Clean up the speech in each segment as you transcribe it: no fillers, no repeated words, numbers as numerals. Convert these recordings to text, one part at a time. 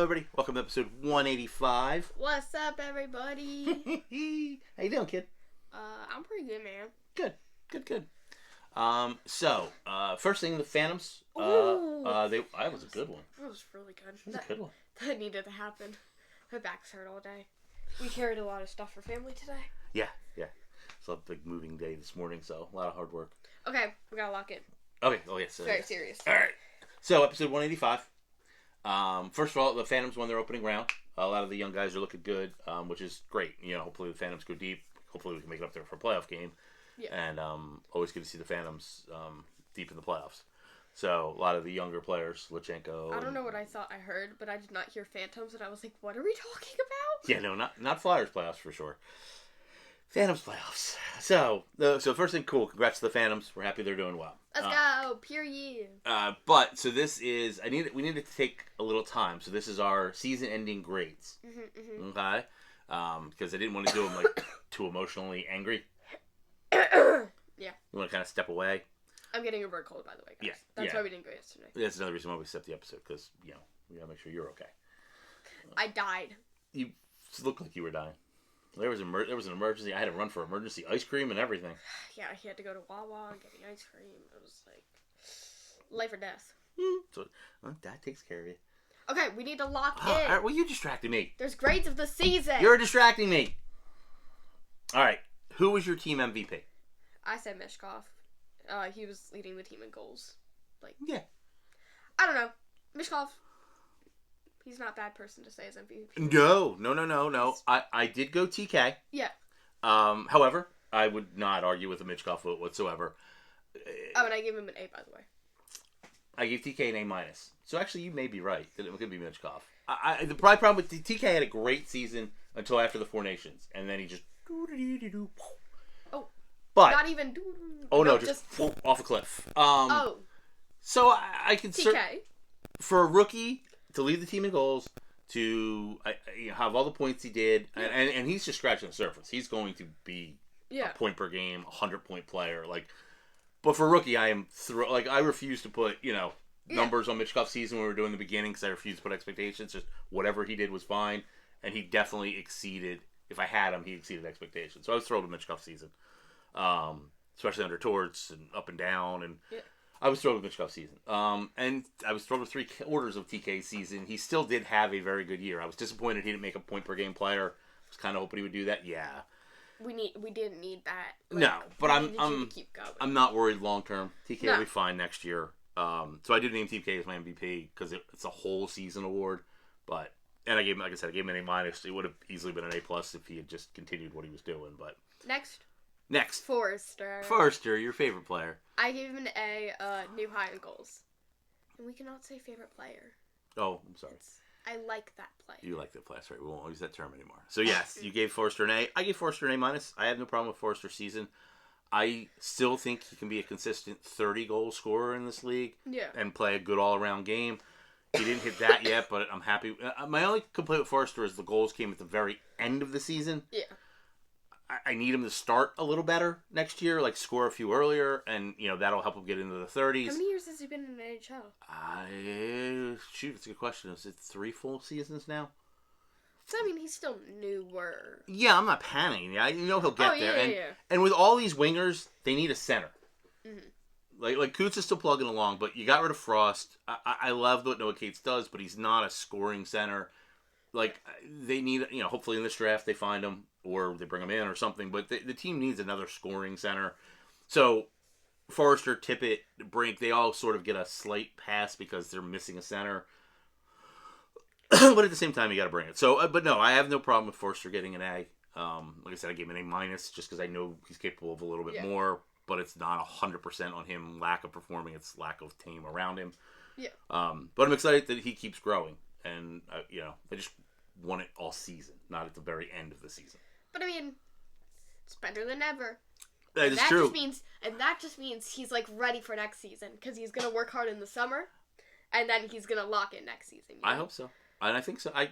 Hello, everybody. Welcome to episode 185. What's up, everybody? How you doing, kid? I'm pretty good, man. Good. First thing, the Phantoms. Ooh. That was a good one. That was really good. That was a good one. That needed to happen. My back's hurt all day. We carried a lot of stuff for family today. Yeah. So a big moving day this morning, so a lot of hard work. Okay, we gotta lock in. Okay. Oh, yes. Very serious. All right. So, episode 185. First of all, the Phantoms won their opening round. A lot of the young guys are looking good, which is great. You know, hopefully the Phantoms go deep. Hopefully we can make it up there for a playoff game. Yeah. And always good to see the Phantoms deep in the playoffs. So, a lot of the younger players, Lachenko. I don't know what I thought I heard, but I did not hear Phantoms, and I was like, what are we talking about? Yeah, no, not Flyers playoffs for sure. Phantoms playoffs. So first thing, cool. Congrats to the Phantoms. We're happy they're doing well. Let's go. Period. So this is, we needed to take a little time. So this is our season-ending grades. Okay? Because I didn't want to do them, like, too emotionally angry. Yeah. You want to kind of step away. I'm getting a bird cold, by the way, guys. Yeah. That's why we didn't go yesterday. That's another reason why we set the episode, because, you know, we got to make sure you're okay. I died. You looked like you were dying. There was an emergency. I had to run for emergency ice cream and everything. Yeah, he had to go to Wawa and get the ice cream. It was like life or death. So that takes care of you. Okay, we need to lock in. All right, well, you distracted me. There's grades of the season. You're distracting me. All right, who was your team MVP? I said Mishkov. He was leading the team in goals. Yeah. I don't know. Mishkov. He's not a bad person to say as MVP. No. I did go TK. Yeah. However, I would not argue with the Michkov vote whatsoever. Oh, and I gave him an A, by the way. I gave TK an A-. So actually, you may be right that it could be Michkov. The problem with TK had a great season until after the Four Nations, and then he just. Oh. But not even. Oh no, just off a cliff. So I can TK for a rookie to lead the team in goals, to have all the points he did, and he's just scratching the surface. He's going to be a point per game, 100-point player. But for a rookie, I am I refuse to put numbers on Michkov's season when we were doing the beginning because I refuse to put expectations. Just whatever he did was fine, and he definitely exceeded. If I had him, he exceeded expectations. So I was thrilled with Michkov's season, especially under Torts and up and down and. Yeah. I was thrilled with Michkov's season. And I was thrilled with 3 quarters of TK's season. He still did have a very good year. I was disappointed he didn't make a point per game player. I was kind of hoping he would do that. Yeah. We didn't need that. No, but I'm keep going. I'm not worried long term. TK will be fine next year. So I did name TK as my MVP because it's a whole season award. And I gave him, like I said, him an A-. It would have easily been an A+ if he had just continued what he was doing. But Next. Forster, your favorite player. I gave him an A, new high in goals. And we cannot say favorite player. Oh, I'm sorry. I like that player. You like that player, right? We won't use that term anymore. So yes, you gave Forster an A. I gave Forster an A-. I have no problem with Forster's season. I still think he can be a consistent 30-goal scorer in this league. Yeah. And play a good all-around game. He didn't hit that yet, but I'm happy. My only complaint with Forster is the goals came at the very end of the season. Yeah. I need him to start a little better next year, score a few earlier, and that'll help him get into the 30s. How many years has he been in the NHL? It's a good question. Is it 3 full seasons now? So he's still newer. Yeah, I'm not panicking. I know he'll get there. Yeah. And with all these wingers, they need a center. Mm-hmm. Like Coots is still plugging along, but you got rid of Frost. I love what Noah Cates does, but he's not a scoring center. They need, hopefully in this draft they find him or they bring him in or something. But the team needs another scoring center. So Forrester, Tippett, Brink, they all sort of get a slight pass because they're missing a center. But at the same time, you got to bring it. So, but no, I have no problem with Forrester getting an A. Like I said, I gave him an A- just because I know he's capable of a little bit more. But it's not 100% on him lack of performing. It's lack of team around him. Yeah. But I'm excited that he keeps growing. And, I just want it all season, not at the very end of the season. But, it's better than ever. That is true. That just means he's, ready for next season. Because he's going to work hard in the summer. And then he's going to lock in next season. I hope so. And I think so. I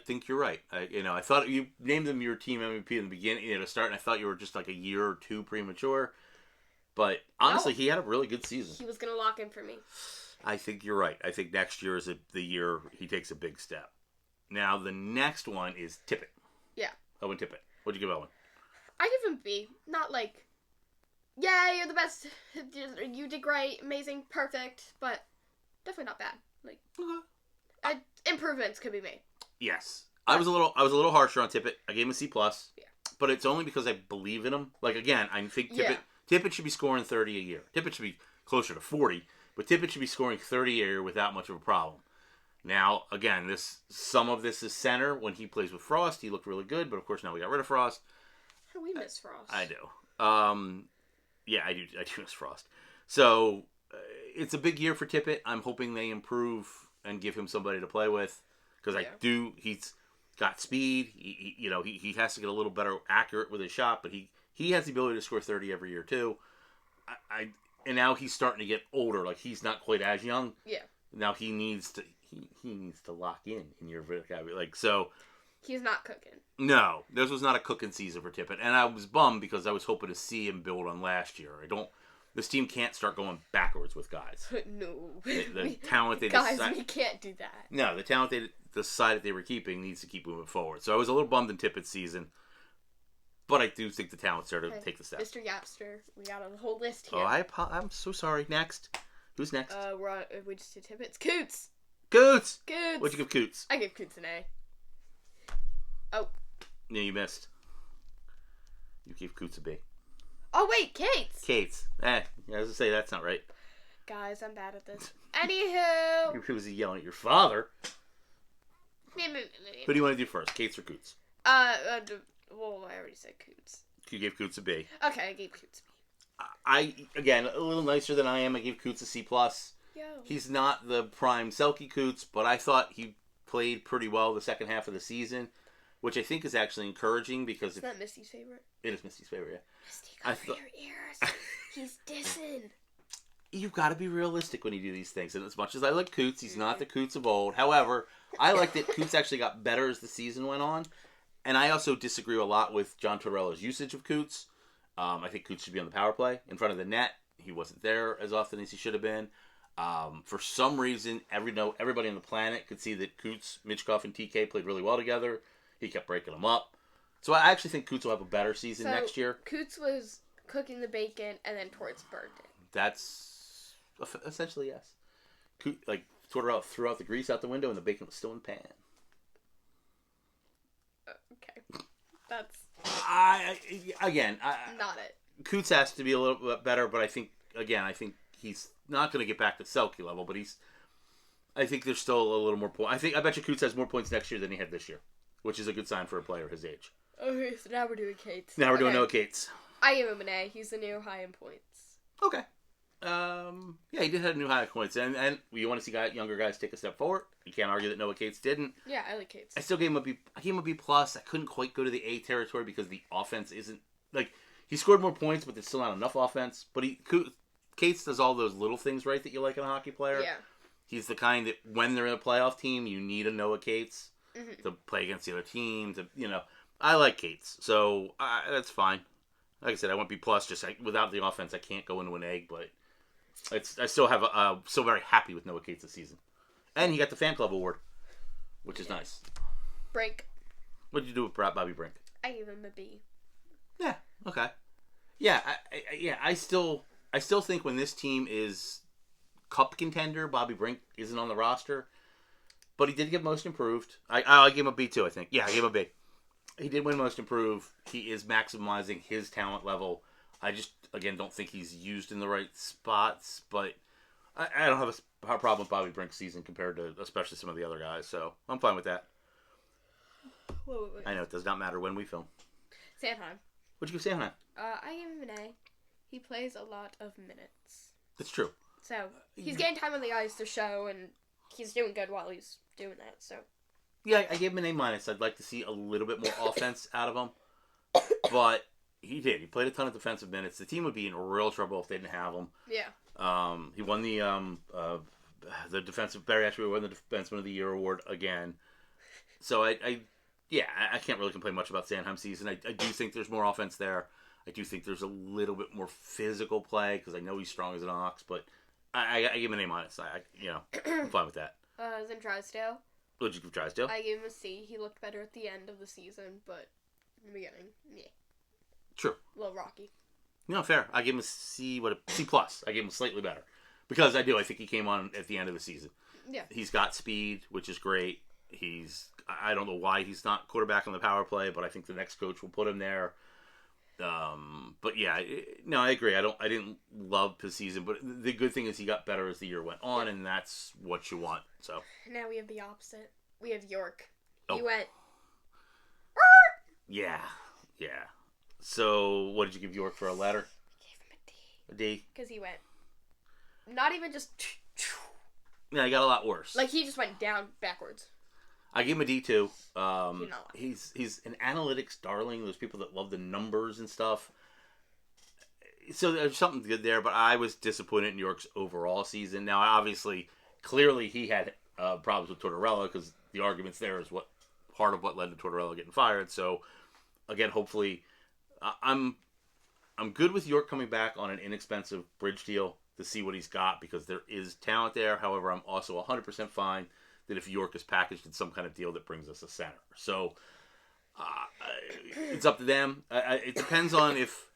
think you're right. I thought you named him your team MVP in the beginning at the start, and I thought you were just a year or two premature. But honestly, he had a really good season. He was going to lock in for me. I think you're right. I think next year is the year he takes a big step. Now, the next one is Tippett. Yeah. Owen Tippett. What'd you give Owen? I give him B. Not like, yeah, you're the best. You did great, amazing, perfect, but definitely not bad. Like, improvements could be made. Yes. I was a little harsher on Tippett. I gave him a C+. Yeah. But it's only because I believe in him. Like, again, I think Tippett should be scoring 30 a year. Tippett should be closer to 40, but Tippett should be scoring 30 a year without much of a problem. Now, again, some of this is center. When he plays with Frost, he looked really good, but of course now we got rid of Frost. We miss Frost. I do. Yeah, I do miss Frost. So, it's a big year for Tippett. I'm hoping they improve and give him somebody to play with. Because he's got speed. He has to get a little better accurate with his shot, but he has the ability to score 30 every year too. And now he's starting to get older. Like, he's not quite as young. Yeah. Now he needs to lock in your vocabulary. Like, so. He's not cooking. No, this was not a cooking season for Tippett, and I was bummed because I was hoping to see him build on last year. This team can't start going backwards with guys. No. The talent we can't do that. No, the talent they decided they were keeping needs to keep moving forward. So I was a little bummed in Tippett's season, but I do think the talent's there to take the step. Mr. Yapster, we got a whole list here. Oh, I'm so sorry. Next. Who's next? We just did Tippett's. Coots! Coots! Coots! What'd you give Coots? I give Coots an A. Oh. Yeah, you missed. You gave Coots a B. Oh, wait, Kate's. I was going to say, that's not right. Guys, I'm bad at this. Anywho. He was yelling at your father. Who do you want to do first, Kate's or Coots? Well, I already said Coots. You gave Coots a B. Okay, I gave Coots a B. Again, a little nicer than I am. I gave Coots a C+. Yo. He's not the prime Selke Coots, but I thought he played pretty well the second half of the season, which I think is actually encouraging because... Is that Misty's favorite? It is Misty's favorite, yeah. Misty, cover your ears. He's dissing. You've got to be realistic when you do these things. And as much as I like Coots, he's not the Coots of old. However, I like that Coots actually got better as the season went on. And I also disagree a lot with John Tortorella's usage of Coots. I think Coots should be on the power play in front of the net. He wasn't there as often as he should have been. For some reason, everybody on the planet could see that Coots, Michkov, and TK played really well together. He kept breaking them up. So I actually think Coots will have a better season next year. Coots was cooking the bacon, and then Torts burned it. That's essentially yes. Tortorella threw out the grease out the window, and the bacon was still in the pan. Okay, that's not it. Coots has to be a little bit better, but I think he's not going to get back to Selke level. But I think there's still a little more point. I bet you Coots has more points next year than he had this year, which is a good sign for a player his age. Okay, so now we're doing Kate's. Doing Noah Cates. I give him an A. He's the new high in points. Okay. Yeah, he did have a new high in points, and you want to see younger guys take a step forward. You can't argue that Noah Cates didn't. Yeah, I like Cates. I still gave him a B. I gave him a B plus. I couldn't quite go to the A territory because the offense isn't he scored more points, but there's still not enough offense. But Cates does all those little things right that you like in a hockey player. Yeah. He's the kind that when they're in a playoff team, you need a Noah Cates to play against the other team. I like Cates, so that's fine. Like I said, I went B plus. Just without the offense, I can't go into an egg. But I still have still very happy with Noah Cates this season, and he got the fan club award, which is nice. Brink. What did you do with Bobby Brink? I gave him a B. Yeah. Okay. Yeah. I still think when this team is cup contender, Bobby Brink isn't on the roster, but he did get most improved. I gave him a B too. I think. Yeah, I gave him a B. He did win most improved. He is maximizing his talent level. I just, again, don't think he's used in the right spots, but I don't have a problem with Bobby Brink's season compared to especially some of the other guys, so I'm fine with that. Wait. I know it does not matter when we film. Sanheim. What'd you give Sanheim? I gave him an A. He plays a lot of minutes. That's true. So, he's getting time on the ice to show, and he's doing good while he's doing that, so... Yeah, I gave him an A minus. I'd like to see a little bit more offense out of him. But he did. He played a ton of defensive minutes. The team would be in real trouble if they didn't have him. Yeah. He won the defensive... Barry Ashby won the Defenseman of the Year award again. So I can't really complain much about Sanheim's season. I do think there's more offense there. I do think there's a little bit more physical play because I know he's strong as an ox, but I give him an A-. I'm fine with that. Then Drysdale. What'd you give Drysdale? I gave him a C. He looked better at the end of the season, but in the beginning, yeah. True. A little rocky. No, fair. I gave him a C plus. I gave him slightly better. Because I think he came on at the end of the season. Yeah. He's got speed, which is great. I don't know why he's not quarterback on the power play, but I think the next coach will put him there. But yeah, I agree. I didn't love his season, but the good thing is he got better as the year went on, and that's what you want. So now we have the opposite. We have York. Oh. He went. Yeah. So what did you give York for a letter? I gave him a D. A D. Because he went. Not even just. Yeah, he got a lot worse. Like he just went down backwards. I give him a D too. He's an analytics darling. Those people that love the numbers and stuff. So there's something good there, but I was disappointed in York's overall season. Now, obviously, clearly he had problems with Tortorella because the arguments there is part of what led to Tortorella getting fired. So, again, hopefully, I'm good with York coming back on an inexpensive bridge deal to see what he's got because there is talent there. However, I'm also 100% fine that if York is packaged in some kind of deal that brings us a center. So it's up to them. It depends on if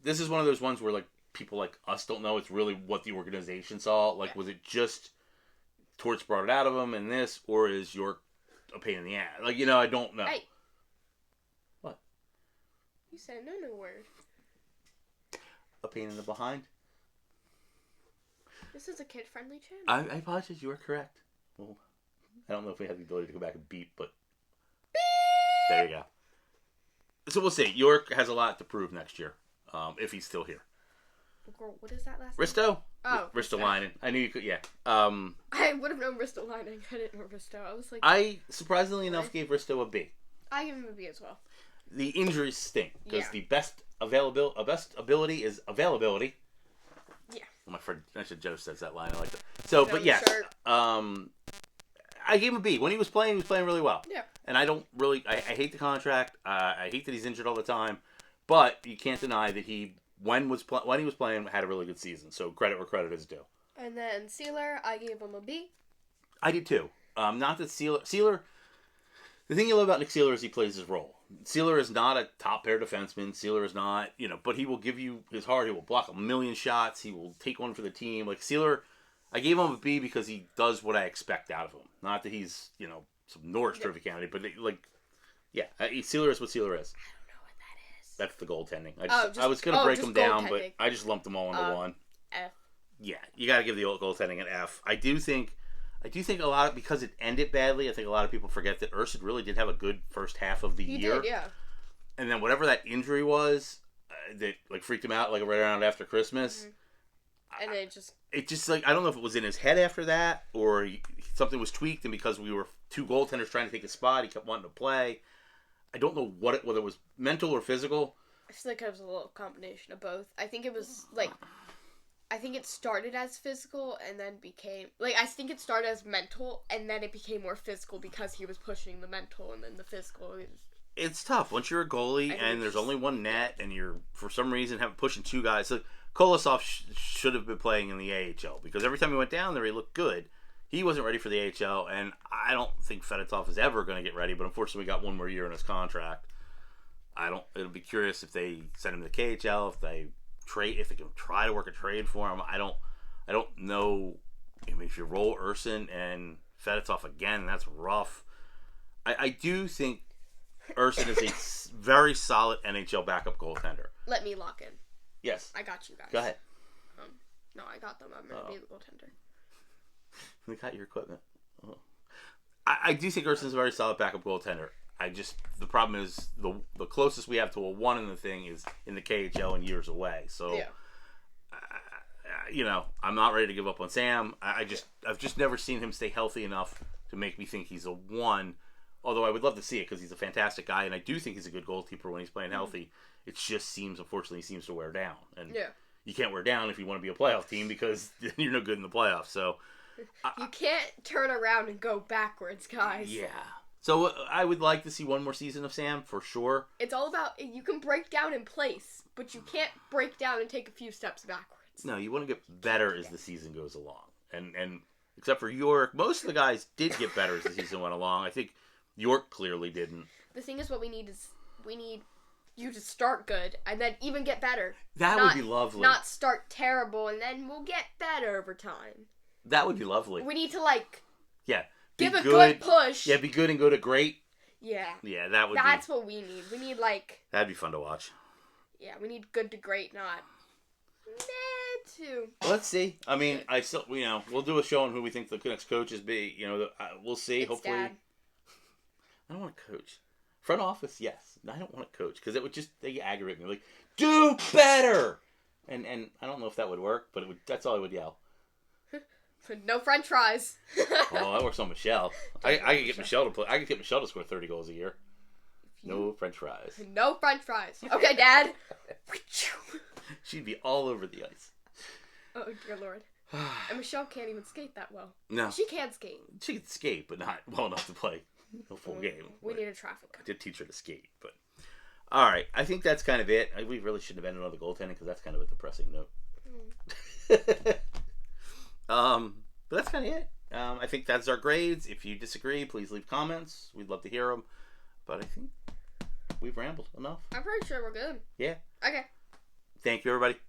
this is one of those ones where like people like us don't know. It's really what the organization saw. Like, was it just Torts brought it out of him and this, or is York a pain in the ass? Like, I don't know. Hey. What? You said no word. A pain in the behind? This is a kid-friendly channel. I apologize. You are correct. Well, I don't know if we have the ability to go back and beep, but there you go. So we'll see. York has a lot to prove next year, if he's still here. Girl, what is that last Risto? name? Oh. Ristolainen. I knew you could, yeah. I would have known Ristolainen. I didn't know Risto. I was like... I, surprisingly enough, gave Risto a B. I give him a B as well. The injuries stink, because the best ability is availability. Yeah. My friend, I should have said that line. I like that. So, but yes, I gave him a B. When he was playing really well. Yeah. And I don't really, I hate the contract. I hate that he's injured all the time. But you can't deny that when he was playing, had a really good season. So credit where credit is due. And then Sealer, I gave him a B. I did too. Not that Sealer, the thing you love about Nick Sealer is he plays his role. Sealer is not a top pair defenseman. Sealer is not, but he will give you his heart. He will block a million shots. He will take one for the team. Like Sealer, I gave him a B because he does what I expect out of him. Not that he's, some Norris Trophy candidate, but Sealer is what Sealer is. I don't know what that is. That's the goaltending. I was going to break them down, but I just lumped them all into one. F. Yeah, you got to give the goaltending an F. I do think a lot because it ended badly. I think a lot of people forget that Urson really did have a good first half of the year. He did, yeah. And then whatever that injury was that freaked him out right around after Christmas. Mm-hmm. And it just I don't know if it was in his head after that or something was tweaked, and because we were two goaltenders trying to take a spot, he kept wanting to play. I don't know whether it was mental or physical. I feel like it was a little combination of both. I think it was I think it started as physical and then became... I think it started as mental and then it became more physical because he was pushing the mental and then the physical. It's tough. Once you're a goalie and there's only one net and you're, for some reason, pushing two guys. So Kolosov should have been playing in the AHL because every time he went down there, he looked good. He wasn't ready for the AHL, and I don't think Fedotov is ever going to get ready, but unfortunately we got one more year in his contract. It'll be curious if they send him to the KHL, if they can try to work a trade for him. I don't know. If you roll Urson and Fedotov again, that's rough. I do think Urson is a very solid NHL backup goaltender. Let me lock in. Yes. I got you guys. Go ahead. No, I got them. I'm going to be the goaltender. We got your equipment. Oh. I do think Urson's a very solid backup goaltender. The problem is the closest we have to a 1 in the thing is in the KHL and years away. So, I'm not ready to give up on Sam. I've just never seen him stay healthy enough to make me think he's a 1. Although I would love to see it because he's a fantastic guy, and I do think he's a good goalkeeper when he's playing healthy. It just unfortunately seems to wear down. And you can't wear down if you want to be a playoff team because then you're no good in the playoffs. So you can't turn around and go backwards, guys. Yeah. So I would like to see one more season of Sam, for sure. It's all about, you can break down in place, but you can't break down and take a few steps backwards. No, you want to get better as the season goes along. And except for York, most of the guys did get better as the season went along. I think York clearly didn't. The thing is, what we need you to start good and then even get better. That would be lovely. Not start terrible and then we'll get better over time. That would be lovely. We need to give a good push. Yeah, be good and go to great. Yeah. Yeah, that's what we need. We need that'd be fun to watch. Yeah, we need good to great, not meh to. Let's see. I mean, I still we'll do a show on who we think the next coaches be. We'll see. It's hopefully. Dad. I don't want to coach. Front office, yes. I don't want to coach because it would they aggravate me. Like, do better. And I don't know if that would work, but that's all I would yell. No French fries. Oh, that works on Michelle. I could get Michelle to play. I could get Michelle to score 30 goals a year. No French fries. No French fries. Okay, Dad. She'd be all over the ice. Oh dear Lord. And Michelle can't even skate that well. No. She can skate. She can skate, but not well enough to play a full game. We need a traffic cone. I did teach her to skate, but all right. I think that's kind of it. We really shouldn't have ended on the goaltending because that's kind of a depressing note. But that's kind of it. I think that's our grades. If you disagree, please leave comments. We'd love to hear them. But I think we've rambled enough. I'm pretty sure we're good. Yeah. Okay. Thank you, everybody.